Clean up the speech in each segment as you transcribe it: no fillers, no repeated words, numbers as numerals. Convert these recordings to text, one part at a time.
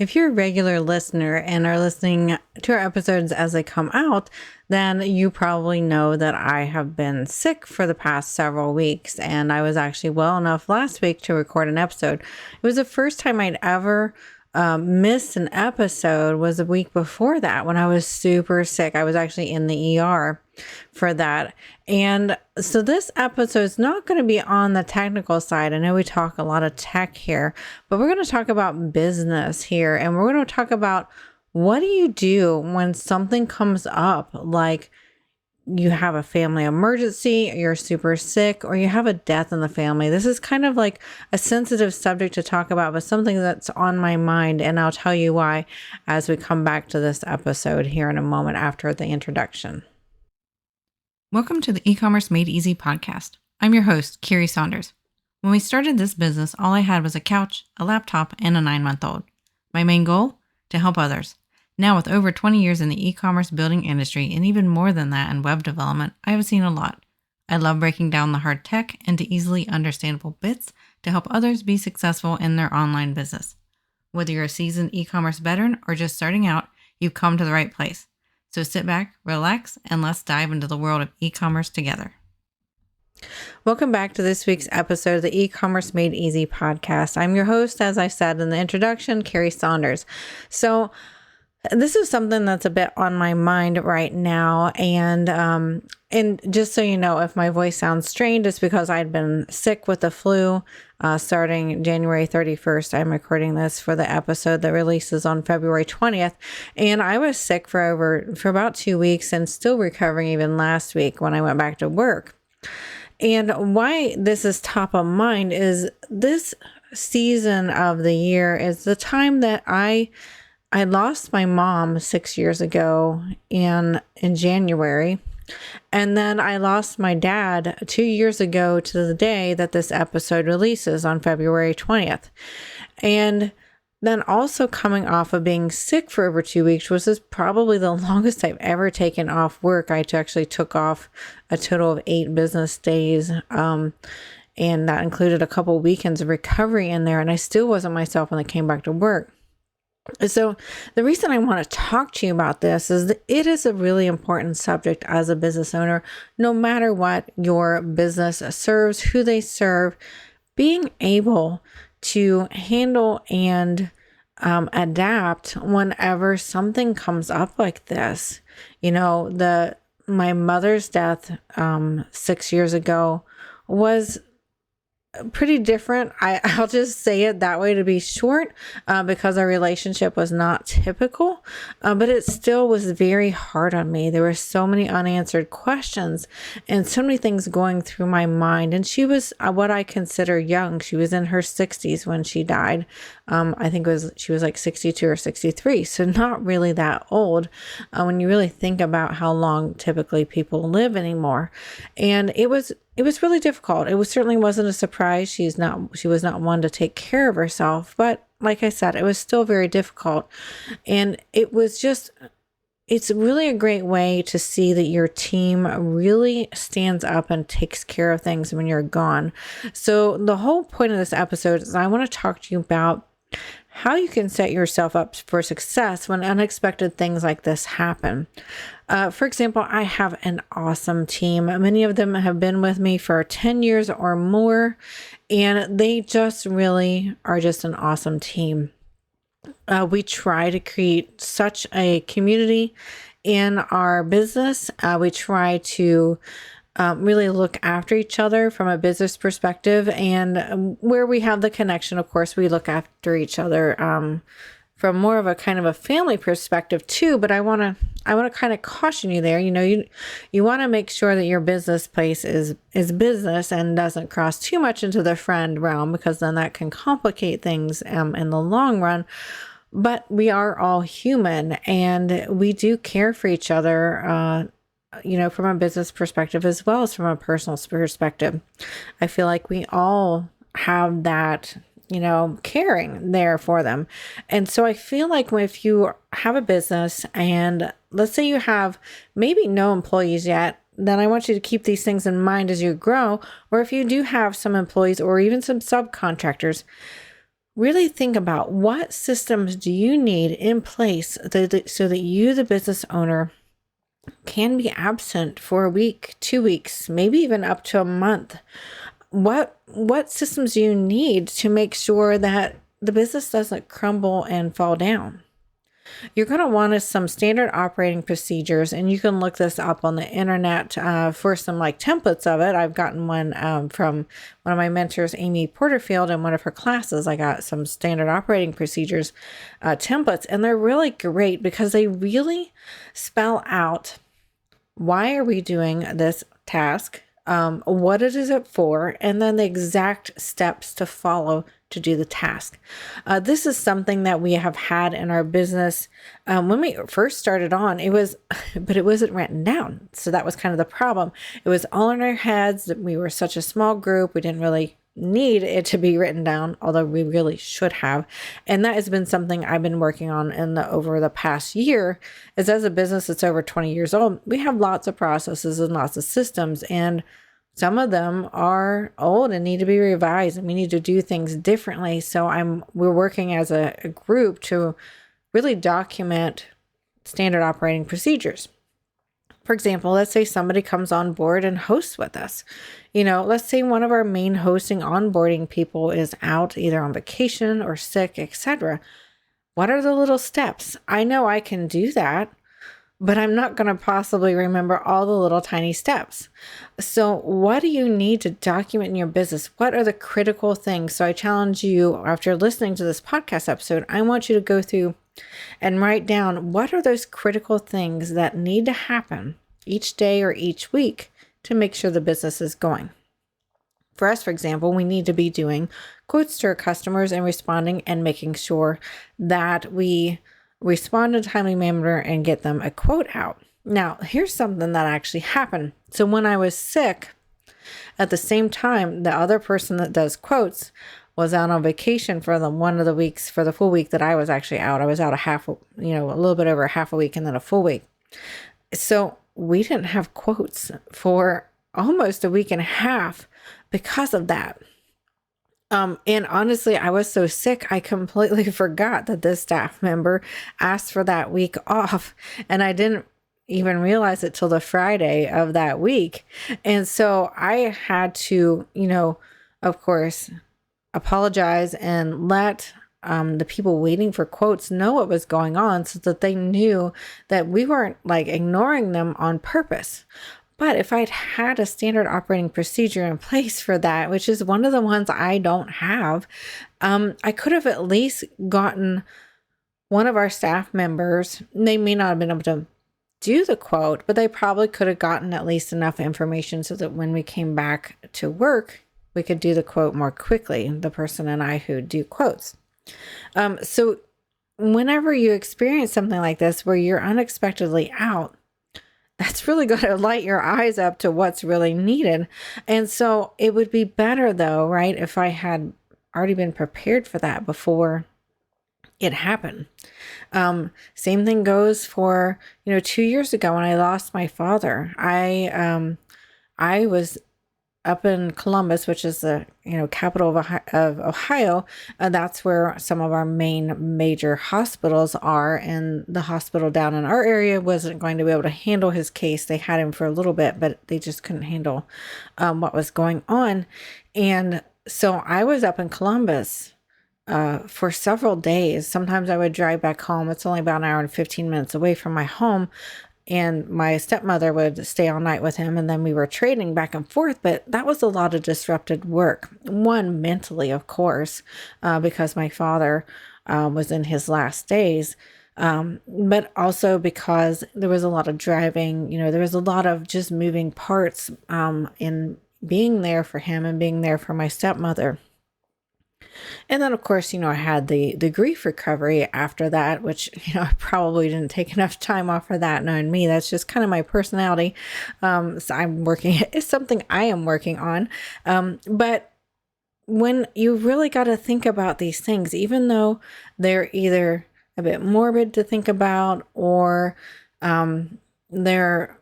If you're a regular listener and are listening to our episodes as they come out, then you probably know that I have been sick for the past several weeks, and I was actually well enough last week to record an episode. It was the first time I'd ever missed an episode. Was the week before that when I was super sick. I was actually in the ER for that. And so this episode is not going to be on the technical side. I know we talk a lot of tech here, but we're going to talk about business here. And we're going to talk about what do you do when something comes up, like you have a family emergency, you're super sick, or you have a death in the family. This is kind of like a sensitive subject to talk about, but something that's on my mind. And I'll tell you why as we come back to this episode here in a moment after the introduction. Welcome to the E-commerce Made Easy podcast. I'm your host, Carrie Saunders. When we started this business, all I had was a couch, a laptop, and a 9-month-old. My main goal? To help others. Now, with over 20 years in the e-commerce building industry and even more than that in web development, I have seen a lot. I love breaking down the hard tech into easily understandable bits to help others be successful in their online business. Whether you're a seasoned e-commerce veteran or just starting out, you've come to the right place. So sit back, relax, and let's dive into the world of e-commerce together. Welcome back to this week's episode of the E-commerce Made Easy podcast. I'm your host, as I said in the introduction, Carrie Saunders. So this is something that's a bit on my mind right now. And just so you know, if my voice sounds strained, it's because I'd been sick with the flu starting January 31st. I'm recording this for the episode that releases on February 20th. And I was sick for about 2 weeks and still recovering even last week when I went back to work. And why this is top of mind is this season of the year is the time that I lost my mom 6 years ago in January. And then I lost my dad 2 years ago to the day that this episode releases on February 20th. And then also coming off of being sick for over 2 weeks, which is probably the longest I've ever taken off work. I actually took off a total of 8 business days. And that included a couple of weekends of recovery in there. And I still wasn't myself when I came back to work. So the reason I want to talk to you about this is that it is a really important subject as a business owner, no matter what your business serves, who they serve, being able to handle and adapt whenever something comes up like this. You know, my mother's death 6 years ago was pretty different. I'll just say it that way to be short, because our relationship was not typical, but it still was very hard on me. There were so many unanswered questions and so many things going through my mind. And she was what I consider young. She was in her 60s when she died. I think she was like 62 or 63. So not really that old when you really think about how long typically people live anymore. And it was really difficult. It certainly wasn't a surprise. She was not one to take care of herself, but like I said, it was still very difficult. And it's really a great way to see that your team really stands up and takes care of things when you're gone. So the whole point of this episode is I want to talk to you about how you can set yourself up for success when unexpected things like this happen. For example, I have an awesome team. Many of them have been with me for 10 years or more, and they just really are just an awesome team. We try to create such a community in our business. We try to really look after each other from a business perspective, and where we have the connection, of course, we look after each other from more of a kind of a family perspective too. But I want to kind of caution you there. You know, you want to make sure that your business place is business and doesn't cross too much into the friend realm, because then that can complicate things in the long run. But we are all human, and we do care for each other, from a business perspective as well as from a personal perspective. I feel like we all have that, caring there for them. And so I feel like if you have a business and let's say you have maybe no employees yet, then I want you to keep these things in mind as you grow. Or if you do have some employees or even some subcontractors, really think about what systems do you need in place so that you, the business owner, can be absent for a week, 2 weeks, maybe even up to a month. What systems do you need to make sure that the business doesn't crumble and fall down? You're going to want some standard operating procedures, and you can look this up on the internet for some templates of it. I've gotten one from one of my mentors, Amy Porterfield, in one of her classes. I got some standard operating procedures templates, and they're really great because they really spell out why are we doing this task, what it is for, and then the exact steps to follow to do the task. This is something that we have had in our business. When we first started on, but it wasn't written down. So that was kind of the problem. It was all in our heads. We were such a small group. We didn't really need it to be written down, although we really should have. And that has been something I've been working on over the past year. As a business that's over 20 years old, we have lots of processes and lots of systems, and some of them are old and need to be revised, and we need to do things differently. So we're working as a group to really document standard operating procedures. For example, let's say somebody comes on board and hosts with us. Let's say one of our main hosting onboarding people is out either on vacation or sick, etc. What are the little steps? I know I can do that, but I'm not going to possibly remember all the little tiny steps. So what do you need to document in your business? What are the critical things? So I challenge you, after listening to this podcast episode, I want you to go through and write down what are those critical things that need to happen each day or each week to make sure the business is going. For us, for example, we need to be doing quotes to our customers and responding and making sure that we respond in a timely manner and get them a quote out. Now, here's something that actually happened. So when I was sick, at the same time, the other person that does quotes was out on vacation for one of the weeks, for the full week that I was actually out. I was out a little bit over half a week and then a full week. So we didn't have quotes for almost a week and a half because of that. And honestly, I was so sick, I completely forgot that this staff member asked for that week off, and I didn't even realize it till the Friday of that week. And so I had to, of course, apologize and let the people waiting for quotes know what was going on so that they knew that we weren't ignoring them on purpose. But if I'd had a standard operating procedure in place for that, which is one of the ones I don't have, I could have at least gotten one of our staff members. They may not have been able to do the quote, but they probably could have gotten at least enough information so that when we came back to work, we could do the quote more quickly, the person and I who do quotes. So whenever you experience something like this, where you're unexpectedly out, that's really going to light your eyes up to what's really needed. And so it would be better though, right, if I had already been prepared for that before it happened. Same thing goes for, 2 years ago when I lost my father. I was up in Columbus, which is the capital of Ohio. That's where some of our main major hospitals are, and the hospital down in our area wasn't going to be able to handle his case. They had him for a little bit, but they just couldn't handle what was going on. And so I was up in Columbus for several days. Sometimes I would drive back home. It's only about an hour and 15 minutes away from my home. And my stepmother would stay all night with him, and then we were trading back and forth. But that was a lot of disrupted work. One, mentally, of course, because my father was in his last days. But also because there was a lot of driving, there was a lot of just moving parts in being there for him and being there for my stepmother. And then, of course, I had the grief recovery after that, which, I probably didn't take enough time off for that, knowing me. That's just kind of my personality. So it's something I am working on. But when you really got to think about these things, even though they're either a bit morbid to think about or they're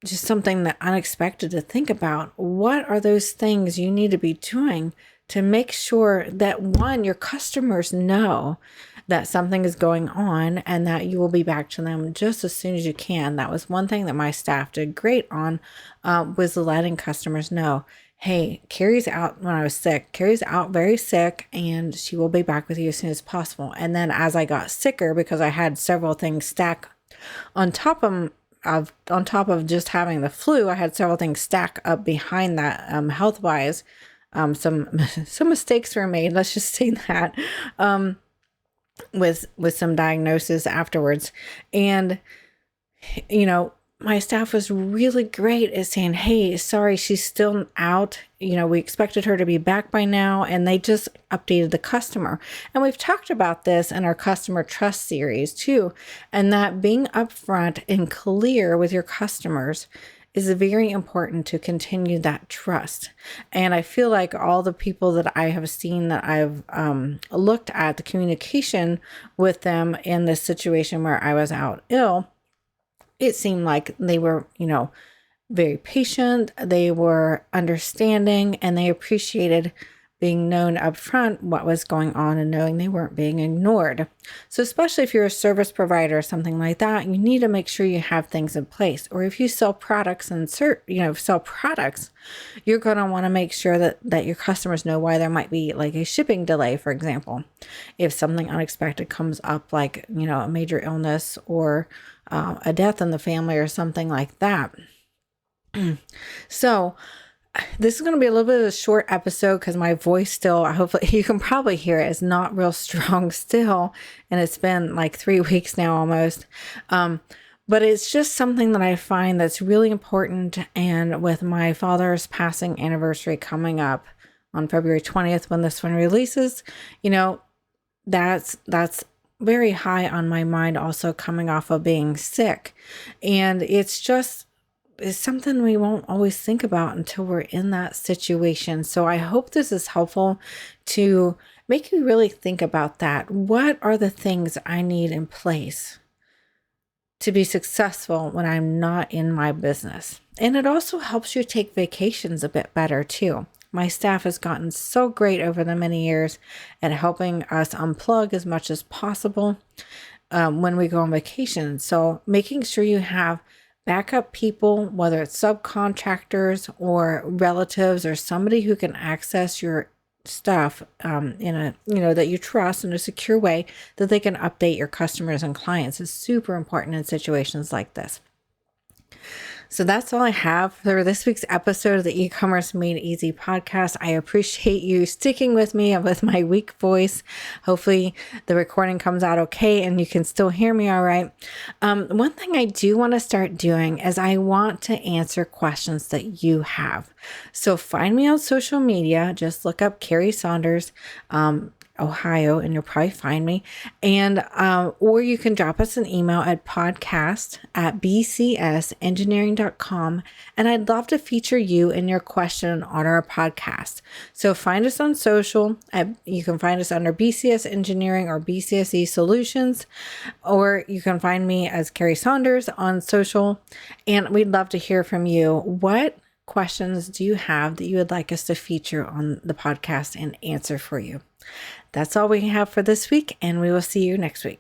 just something that unexpected to think about, what are those things you need to be doing to make sure that one, your customers know that something is going on and that you will be back to them just as soon as you can. That was one thing that my staff did great on, was letting customers know, hey, Carrie's out when I was sick. Carrie's out very sick and she will be back with you as soon as possible. And then as I got sicker, because I had several things stack on top of just having the flu, I had several things stack up behind that, health-wise. Some mistakes were made. Let's just say that, with some diagnosis afterwards. And, my staff was really great at saying, hey, sorry, she's still out. We expected her to be back by now. And they just updated the customer. And we've talked about this in our customer trust series too. And that being upfront and clear with your customers is very important to continue that trust. And I feel like all the people that I have seen that I've looked at the communication with them in this situation where I was out ill, it seemed like they were, very patient, they were understanding, and they appreciated being known up front what was going on and knowing they weren't being ignored. So especially if you're a service provider or something like that, you need to make sure you have things in place. Or if you sell products and sell products, you're going to want to make sure that your customers know why there might be like a shipping delay, for example. If something unexpected comes up, like, a major illness or a death in the family or something like that. So this is going to be a little bit of a short episode because my voice still, hopefully you can probably hear it, is not real strong still. And it's been like 3 weeks now almost. But it's just something that I find that's really important. And with my father's passing anniversary coming up on February 20th, when this one releases, that's very high on my mind, also coming off of being sick. And it's something we won't always think about until we're in that situation. So I hope this is helpful to make you really think about that. What are the things I need in place to be successful when I'm not in my business? And it also helps you take vacations a bit better too. My staff has gotten so great over the many years at helping us unplug as much as possible when we go on vacation. So making sure you have backup people, whether it's subcontractors or relatives or somebody who can access your stuff in a, that you trust in a secure way, that they can update your customers and clients, is super important in situations like this. So that's all I have for this week's episode of the E-commerce Made Easy podcast. I appreciate you sticking with me with my weak voice. Hopefully the recording comes out okay and you can still hear me all right. One thing I do want to start doing is I want to answer questions that you have. So find me on social media. Just look up Carrie Saunders, Ohio, and you'll probably find me. And or you can drop us an email at podcast@bcsengineering.com, and I'd love to feature you and your question on our podcast. So find us on social. You can find us under BCS Engineering or BCSE Solutions, or you can find me as Carrie Saunders on social. And we'd love to hear from you. What questions do you have that you would like us to feature on the podcast and answer for you? That's all we have for this week, and we will see you next week.